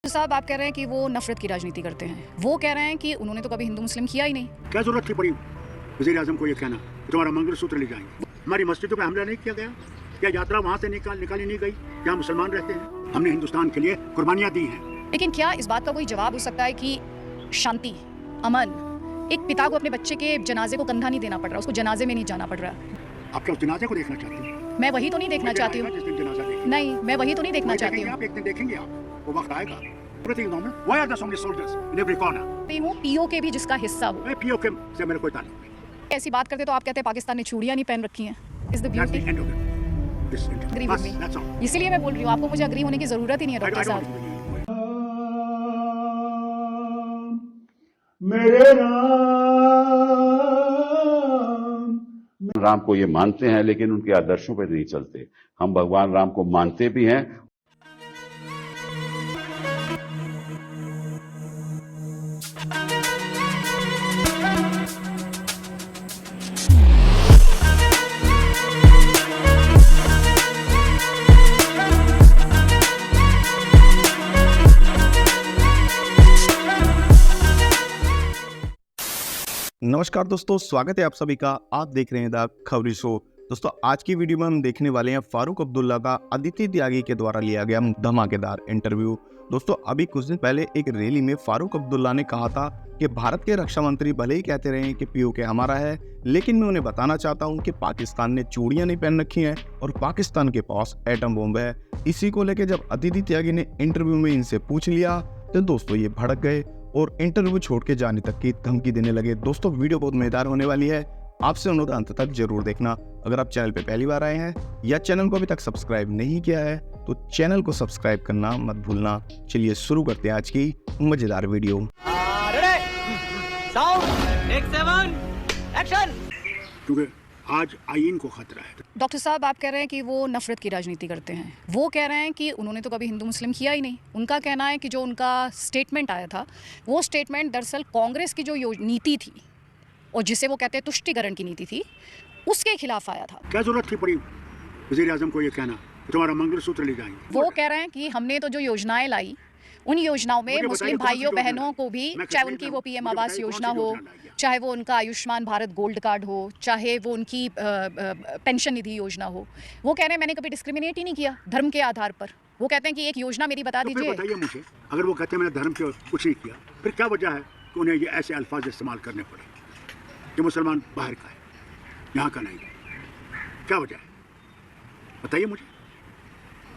साहब आप कह रहे हैं कि वो नफरत की राजनीति करते हैं। वो कह रहे हैं कि उन्होंने तो कभी हिंदू मुस्लिम किया ही नहीं। क्या जरूरत थी पड़ी वज़ीर आज़म को ये कहना कि तुम्हारा मंगलसूत्र ले जाएंगे? हमारी मस्जिदों पे हमला नहीं किया गया? क्या यात्रा वहाँ से निकाली नहीं गई? क्या मुसलमान रहते हैं? हमने हिंदुस्तान के लिए कुर्बानियाँ दी हैं। लेकिन क्या इस बात का कोई जवाब हो सकता है कि शांति, अमन, एक पिता को अपने बच्चे के जनाजे को कंधा नहीं देना पड़ रहा, उसको जनाजे में नहीं जाना पड़ रहा? आप क्या उस जनाजे को देखना चाहते हैं? मैं वही तो नहीं देखना चाहती हूँ। नहीं, मैं वही तो नहीं देखना चाहती हूँ। आप एक दिन देखेंगे, आप वो वक्त आएगा। Everything normal. Why are there so many soldiers in every corner? PoK भी जिसका हिस्सा हो। मैं पीओके से मेरा कोई ताल्लुक नहीं। ऐसी बात करते तो आप कहते हैं पाकिस्तान ने चूड़ियां नहीं पहन रखी हैं। Is the beauty? Agree with me. इसीलिए मैं बोल रही हूँ, आपको मुझे अग्री होने की जरूरत ही नहीं है डॉक्टर साहब। मेरे राम को ये मानते हैं लेकिन उनके आदर्शों पर नहीं चलते। हम भगवान राम को मानते भी हैं। नमस्कार दोस्तों, स्वागत है आप सभी का। आप देख रहे हैं द खबरी शो। दोस्तों आज की वीडियो में हम देखने वाले हैं फारूक अब्दुल्ला का अदिति त्यागी के द्वारा लिया गया धमाकेदार इंटरव्यू। दोस्तों अभी कुछ दिन पहले एक रैली में फारूक अब्दुल्ला ने कहा था कि भारत के रक्षा मंत्री भले ही कहते रहे कि पीओके हमारा है, लेकिन मैं उन्हें बताना चाहता हूं कि पाकिस्तान ने चूड़ियां नहीं पहन रखी हैं और पाकिस्तान के पास एटम बॉम्ब है। इसी को लेकर जब अदिति त्यागी ने इंटरव्यू में इनसे पूछ लिया तो दोस्तों ये भड़क गए और इंटरव्यू छोड़ के जाने तक की धमकी देने लगे। दोस्तों वीडियो बहुत मजेदार होने वाली है, आपसे अनुरोध अंत तक जरूर देखना। अगर आप चैनल पे पहली बार आए हैं या चैनल को अभी तक सब्सक्राइब नहीं किया है तो चैनल को सब्सक्राइब करना मत भूलना। चलिए शुरू करते हैं आज की मजेदार वीडियो। क्योंकि आज आईन को खतरा है। डॉक्टर साहब आप कह रहे हैं कि वो नफरत की राजनीति करते हैं। वो कह रहे हैं कि उन्होंने तो कभी हिंदू मुस्लिम किया ही नहीं। उनका कहना है कि जो उनका स्टेटमेंट आया था वो स्टेटमेंट दरअसल कांग्रेस की जो नीति थी और जिसे वो कहते हैं तुष्टिकरण की नीति थी, उसके खिलाफ आया था। क्या जरूरत थी पड़ी वज़ीर आज़म को ये कहना कि तुम्हारा मंगलसूत्र ले जाएंगे? वो कह रहे हैं कि हमने तो जो योजनाएं लाई उन योजनाओं में मुस्लिम भाइयों बहनों को भी, चाहे उनकी वो पीएम आवास योजना हो, चाहे वो उनका आयुष्मान भारत गोल्ड कार्ड हो, चाहे वो उनकी पेंशन निधि योजना हो, वो कह रहे हैं मैंने कभी डिस्क्रिमिनेट ही नहीं किया धर्म के आधार पर। वो कहते हैं कि एक योजना मेरी बता दीजिए। बताइए मुझे, अगर वो कहते हैं मैंने धर्म के कुछ नहीं किया, फिर क्या वजह है कि उन्हें ये ऐसे अल्फाज इस्तेमाल करने पड़े कि मुसलमान बाहर का है, यहाँ का नहीं? क्या वजह है बताइए मुझे।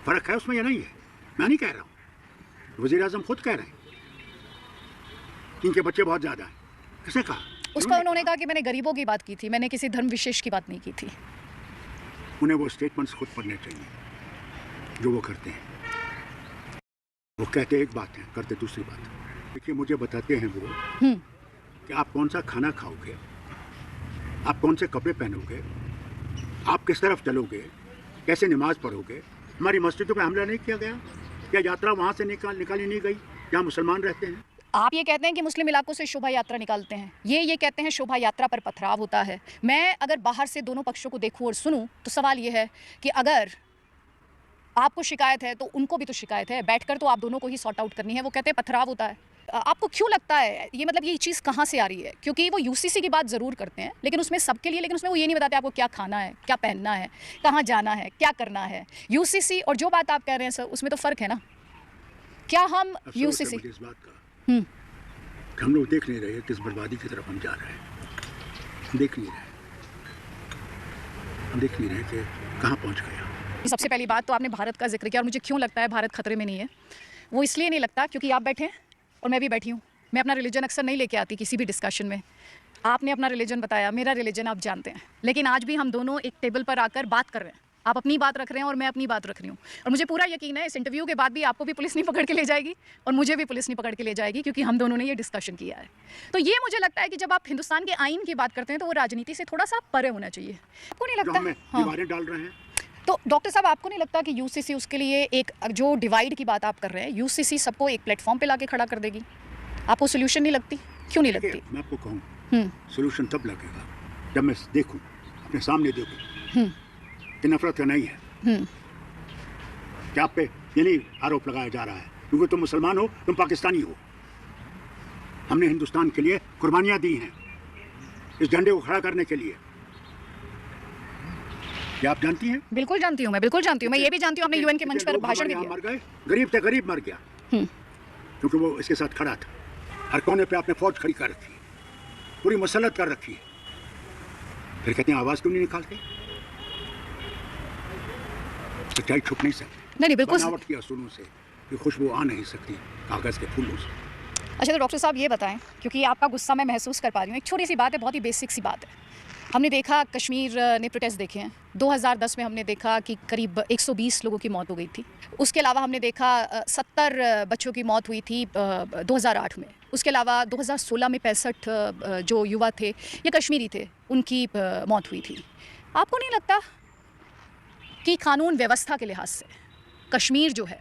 फर्क है उसमें या नहीं है? मैं नहीं कह रहा हूँ, वज़ीर आज़म खुद कह रहे हैं कि इनके बच्चे बहुत ज़्यादा हैं। किसने कहा? उसका उन्होंने कहा कि मैंने गरीबों की बात की थी, मैंने किसी धर्म विशेष की बात नहीं की थी। उन्हें वो स्टेटमेंट्स खुद पढ़ने चाहिए जो वो करते हैं। वो कहते एक बात है, करते दूसरी बात। देखिए मुझे बताते हैं वो कि आप कौन सा खाना खाओगे, आप कौन से कपड़े पहनोगे, आप किस तरफ चलोगे, कैसे नमाज पढ़ोगे। हमारी मस्जिदों पे हमला नहीं किया गया? क्या यात्रा वहाँ से निकाली नहीं गई जहाँ मुसलमान रहते हैं? आप ये कहते हैं कि मुस्लिम इलाकों से शोभा यात्रा निकालते हैं, ये कहते हैं शोभा यात्रा पर पथराव होता है। मैं अगर बाहर से दोनों पक्षों को देखूं और सुनूं तो सवाल ये है कि अगर आपको शिकायत है तो उनको भी तो शिकायत है, बैठकर तो आप दोनों को ही सॉर्ट आउट करनी है। वो कहते हैं पथराव होता है। आपको क्यों लगता है ये, मतलब ये चीज़ कहाँ से आ रही है? क्योंकि वो यूसीसी की बात ज़रूर करते हैं लेकिन उसमें सबके लिए, लेकिन उसमें वो ये नहीं बताते आपको क्या खाना है, क्या पहनना है, कहाँ जाना है, क्या करना है। यूसीसी और जो बात आप कह रहे हैं सर, उसमें तो फ़र्क है ना। क्या हम यूसीसी इस बात का हम लोग देख नहीं रहे किस बर्बादी की तरफ हम जा रहे हैं। देख नहीं रहे कि कहाँ पहुँच गए। सबसे पहली बात तो आपने भारत का जिक्र किया और मुझे क्यों लगता है भारत खतरे में नहीं है। वो इसलिए नहीं लगता क्योंकि आप बैठे हैं और मैं भी बैठी हूँ। मैं अपना रिलीजन अक्सर नहीं लेके आती किसी भी डिस्कशन में। आपने अपना रिलीजन बताया, मेरा रिलीजन आप जानते हैं, लेकिन आज भी हम दोनों एक टेबल पर आकर बात कर रहे हैं। आप अपनी बात रख रहे हैं और मैं अपनी बात रख रही हूँ और मुझे पूरा यकीन है इस इंटरव्यू के बाद भी आपको भी पुलिस नहीं पकड़ के ले जाएगी और मुझे भी पुलिस नहीं पकड़ के ले जाएगी, क्योंकि हम दोनों ने ये डिस्कशन किया है। तो ये मुझे लगता है कि जब आप हिंदुस्तान के आइन की बात करते हैं तो वो राजनीति से थोड़ा सा परे होना चाहिए। आपको नहीं लगता? दीवारें डाल रहे हैं तो डॉक्टर साहब आपको नहीं लगता कि यूसीसी उसके लिए एक, जो डिवाइड की बात आप कर रहे हैं, यूसीसी सबको एक प्लेटफॉर्म पे लाके खड़ा कर देगी? आपको सोल्यूशन नहीं लगती? क्यों नहीं लगती? मैं आपको कहूँ सोल्यूशन तब लगेगा जब मैं देखूँ, अपने सामने देखूँ कि नफरत का नहीं है। क्या आप पे ये नहीं आरोप लगाया जा रहा है क्योंकि तुम मुसलमान हो, तुम पाकिस्तानी हो। हमने हिंदुस्तान के लिए कुर्बानियां दी हैं इस झंडे को खड़ा करने के लिए। क्या आप जानती हैं? बिल्कुल जानती हूँ मैं, बिल्कुल जानती हूँ मैं। ये भी जानती हूँ आपने यूएन के मंच पर भाषण भी मर दिया। गए, गरीब से गरीब मर गया क्योंकि वो इसके साथ खड़ा था। हर कोने पे आपने फौज खड़ी कर रखी है, पूरी मसलत कर रखी है। फिर कहते हैं आवाज क्यों नहीं निकालते? सच्चाई छुप नहीं सकती। नहीं बिल्कुल। बनावट की असूलों से ये खुशबू आ नहीं सकती कागज के फूलों से। अच्छा तो डॉक्टर साहब ये बताएं, क्योंकि आपका गुस्सा मैं महसूस कर पा रही हूँ। एक छोटी सी बात है, बहुत ही बेसिक सी बात है। हमने देखा कश्मीर ने प्रोटेस्ट देखे हैं। 2010 में हमने देखा कि करीब 120 लोगों की मौत हो गई थी। उसके अलावा हमने देखा 70 बच्चों की मौत हुई थी 2008 में। उसके अलावा 2016 में 65 जो युवा थे या कश्मीरी थे उनकी मौत हुई थी। आपको नहीं लगता कि कानून व्यवस्था के लिहाज से कश्मीर जो है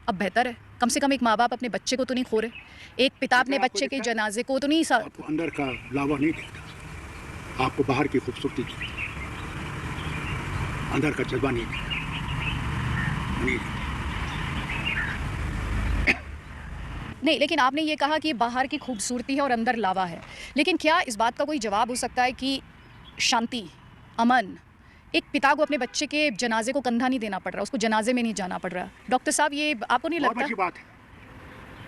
अब बेहतर है? कम से कम एक माँ बाप अपने बच्चे को तो नहीं खो रहे, एक पिता अपने बच्चे के जनाजे को तो नहीं आपको अंदर का लावा नहीं दिखता, आपको बाहर की खूबसूरती दिखती, अंदर का जज्बा नहीं दिखता। नहीं, लेकिन आपने ये कहा कि बाहर की खूबसूरती है और अंदर लावा है, लेकिन क्या इस बात का कोई जवाब हो सकता है कि शांति, अमन, एक पिता को अपने बच्चे के जनाजे को कंधा नहीं देना पड़ रहा, उसको जनाजे में नहीं जाना पड़ रहा? डॉक्टर साहब ये आपको नहीं बहुत लगता? अच्छी बात है।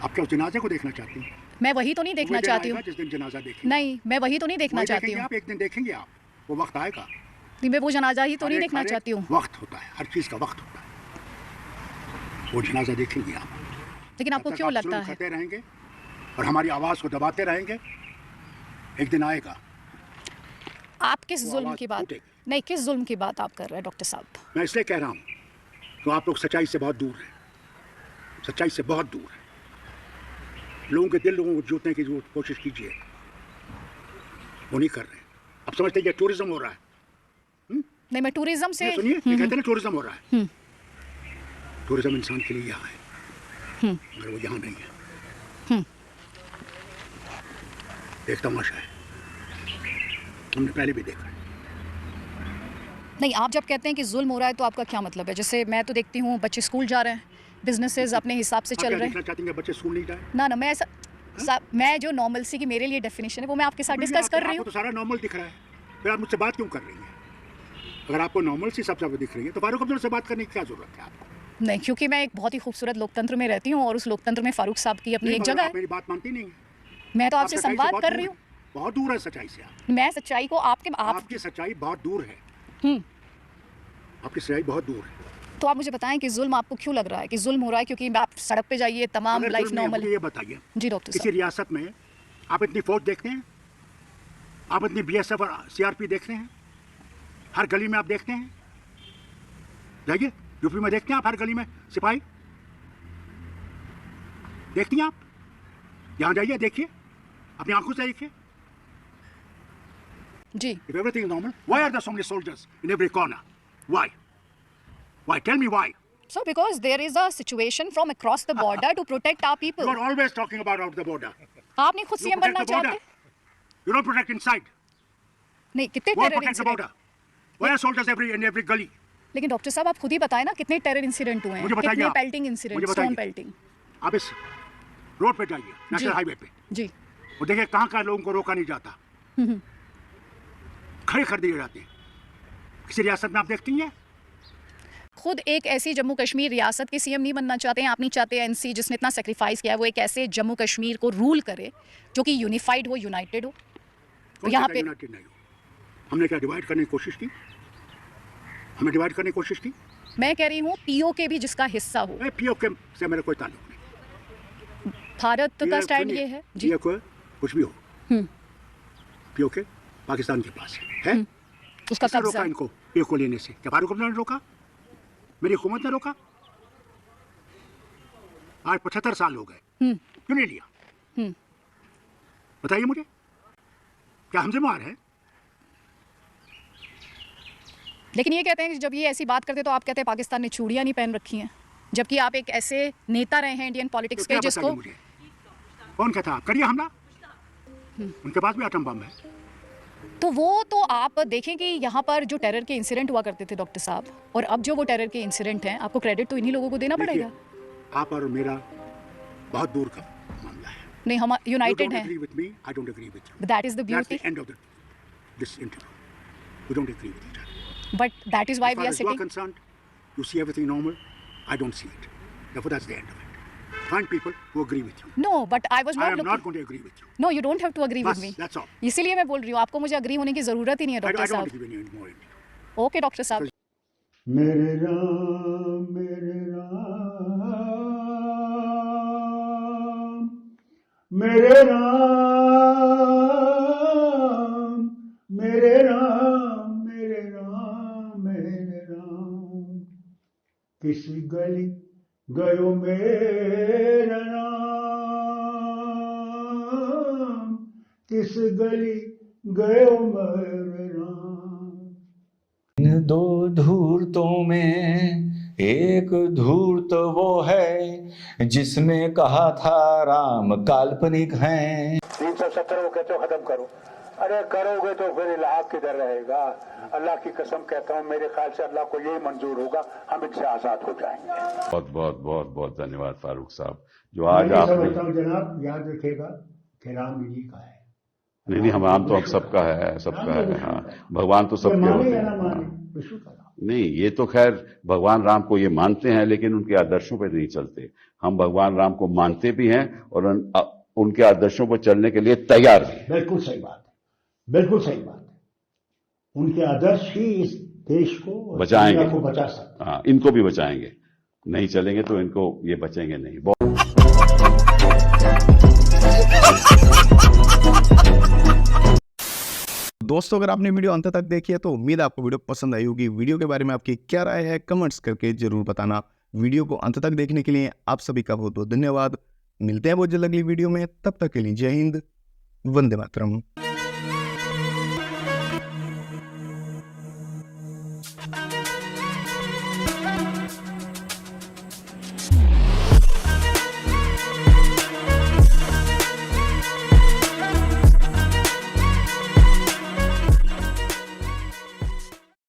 आप क्या उस जनाजे को देखना चाहती हैं? मैं वही तो नहीं देखना चाहती हूँ। जिस दिन जनाजा देखेंगे। नहीं, मैं वही तो नहीं देखना चाहती हूँ। आप एक दिन देखेंगे, आप वो वक्त आएगा। नहीं, मैं वो जनाजा ही तो नहीं देखना चाहती हूँ। वक्त होता है, हर चीज का वक्त होता है। वो जनाजा देखेंगे आप। लेकिन आपको क्यों लगता है? करते रहेंगे और हमारी आवाज को दबाते रहेंगे, एक दिन आएगा। आप किस जुल्म की बात, नहीं किस जुल्म की बात आप कर रहे हैं डॉक्टर साहब? मैं इसलिए कह रहा हूँ तो आप लोग सच्चाई से बहुत दूर हैं, सच्चाई से बहुत दूर हैं। लोगों के दिल लोगों को जीतने की जो कोशिश कीजिए, वो नहीं कर रहे। अब समझते हैं ये टूरिज्म हो रहा है। नहीं, मैं टूरिज्म से सुनिए, ये कहते हैं टूरिज्म हो रहा है। टूरिज्म इंसान के लिए यहाँ है मगर वो यहाँ नहीं है। एक तमाशा है, हमने पहले भी देखा है। नहीं, आप जब कहते हैं कि जुल्म हो रहा है तो आपका क्या मतलब है? जैसे मैं तो देखती हूँ बच्चे स्कूल जा रहे हैं, बिजनेसेस अपने हिसाब से चल रहे हैं। चाहती हैं बच्चे स्कूल नहीं जाए? ना मैं ऐसा मैं जो नॉर्मलसी की मेरे लिए डेफिनेशन है वो मैं आपके साथ डिस्कस कर रही हूँ। तो सारा नॉर्मल दिख रहा है, फिर आप मुझसे बात क्यों कर रही हैं? अगर आपको नॉर्मल सी सब जगह दिख रही है तो फारूक अब्दुल्ला से बात करने की क्या जरूरत है आपको? नहीं, क्योंकि मैं एक बहुत ही खूबसूरत लोकतंत्र में रहती हूँ और उस लोकतंत्र में फारूक साहब की अपनी एक जगह है। मेरी बात मानती नहीं है। मैं तो आपसे संवाद कर रही हूँ। बहुत दूर है सच्चाई से आप। मैं सच्चाई को आपकी सच्चाई बहुत दूर है। आपकी सच्चाई बहुत दूर है। तो आप मुझे बताएं कि जुल्म आपको क्यों लग रहा है कि जुल्म हो रहा है? क्योंकि आप सड़क पे जाइए, तमाम लाइफ नॉर्मल। ये बताइए जी डॉक्टर किसी रियासत में आप इतनी फौज देखते हैं, आप इतनी बीएसएफ और सीआरपी देखते हैं, हर गली में आप देखते हैं। जाइए यूपी में देखते हैं आप, हर गली में सिपाही देखती हैं आप। यहाँ जाइए, देखिए, अपनी आंखों से देखिए जी। If everything is normal, why are there so many soldiers in every corner? Why? Why? Tell me why. So because there is a situation from across the border to protect our people. You are always talking about out the border. आप नहीं खुद CM बनना चाहते? You don't protect inside. नहीं, कितने Who terror protects the border? Why are soldiers in every gully? लेकिन doctor साहब आप खुद ही बताएं ना कितने टेरर इंसिडेंट हुए हैं, कितने पेल्टिंग इंसिडेंट, स्टोन पेल्टिंग। आप इस रोड पे जाइए, नेशनल हाईवे पे जी, और देखिए कहाँ लोगों को रोका नहीं जाता, खड़े कर दिए जाते हैं। किसी रियासत में आप देखती हैं? खुद एक ऐसी जम्मू कश्मीर रियासत के सीएम नहीं बनना चाहते हैं? आप नहीं चाहते एनसी जिसने इतना सेक्रीफाइस किया है वो एक ऐसे जम्मू कश्मीर को रूल करे जो कि यूनिफाइड हो, यूनाइटेड हो? तो यहाँ पे यूनाइटेड नहीं हो। हमने क्या डिवाइड करने की कोशिश की? हमने डिवाइड करने की कोशिश की? मैं कह रही हूँ पीओके भी जिसका हिस्सा हो। पीओके से मेरा कोई ताल्लुक नहीं। भारत का स्टैंड ये है जी। पीओके कुछ भी हो, पीओके पाकिस्तान के पास है। उसका कब्जा रोका इनको पीओके लेने से? क्या फारूक अब्दुल्ला ने रोका? मेरी हुकूमत ने रोका? आज 75 साल हो गए, क्यों नहीं लिया? बताइए मुझे, क्या हम जिम्मेदार हैं? लेकिन ये कहते हैं कि जब ये ऐसी बात करते तो आप कहते हैं पाकिस्तान ने चूड़ियां नहीं पहन रखी हैं, जबकि आप एक ऐसे नेता रहे हैं इंडियन पॉलिटिक्स के जिसको मुझे कौन कहता आप करिए हमला? उनके पास भी एटम बम है। तो वो तो आप देखें कि यहाँ पर जो टेरर के इंसिडेंट हुआ करते थे डॉक्टर साहब, और अब जो वो टेरर के इंसिडेंट हैं, आपको क्रेडिट तो इन्हीं लोगों को देना पड़ेगा। आप और मेरा बहुत दूर का मामला है। नहीं, हम You यूनाइटेड don't हैं. agree with me, I don't agree with you. That is the That's beauty. the end of this interview. We don't agree with each other. But that is why As we far are as you are sitting. concerned, you see everything normal. I don't see it. Therefore, that's the end of it. Find people who agree with you. No, but I was I not am looking. not going to agree with you. No, you don't have to agree with बस, me. that's all. इसीलिए मैं बोल रही हूँ, आपको मुझे agree होने की जरूरत ही नहीं है I डॉक्टर don't want साहब. to give any more interview. Okay doctor साहब. मेरे राम मेरे राम मेरे राम मेरे राम मेरे राम मेरे राम किस गली गयो मेरा राम किस गली गयो मेरा राम इन दो धूर्तों में एक धूर्त वो है जिसने कहा था राम काल्पनिक हैं. 317 को कहते हो खत्म करो। अरे करोगे तो फिर इलाहाक किधर रहेगा? अल्लाह की कसम कहता हूँ, मेरे ख्याल से अल्लाह को यही मंजूर होगा, हम इनसे आजाद हो जाएंगे। बहुत बहुत बहुत बहुत धन्यवाद फारूक साहब, जो आज मैं आपने समझता हूँ जनाब, याद रखेगा कि राम इन्हीं का है। नहीं हम राम तो हम सबका है, सबका है. हाँ, भगवान तो सबके माने होते या हैं. ना माने, हाँ. विश्व का राम। नहीं, ये तो खैर भगवान राम को ये मानते हैं, लेकिन उनके आदर्शों पर नहीं चलते. हम भगवान राम को मानते भी हैं और उनके आदर्शों पर चलने के लिए तैयार भी हैं. बिल्कुल सही बात है, बिल्कुल सही बात है। उनके आदर्श ही इस देश को और बचाएंगे. दुनिया को बचा सकते हैं। हाँ, इनको भी बचाएंगे. नहीं चलेंगे तो इनको ये बचेंगे नहीं. दोस्तों अगर आपने वीडियो अंत तक देखी है तो उम्मीद है आपको वीडियो पसंद आई होगी। वीडियो के बारे में आपकी क्या राय है कमेंट्स करके जरूर बताना। वीडियो को अंत तक देखने के लिए आप सभी का बहुत बहुत धन्यवाद। मिलते हैं बहुत जल्द अगली वीडियो में, तब तक के लिए जय हिंद, वंदे मातरम।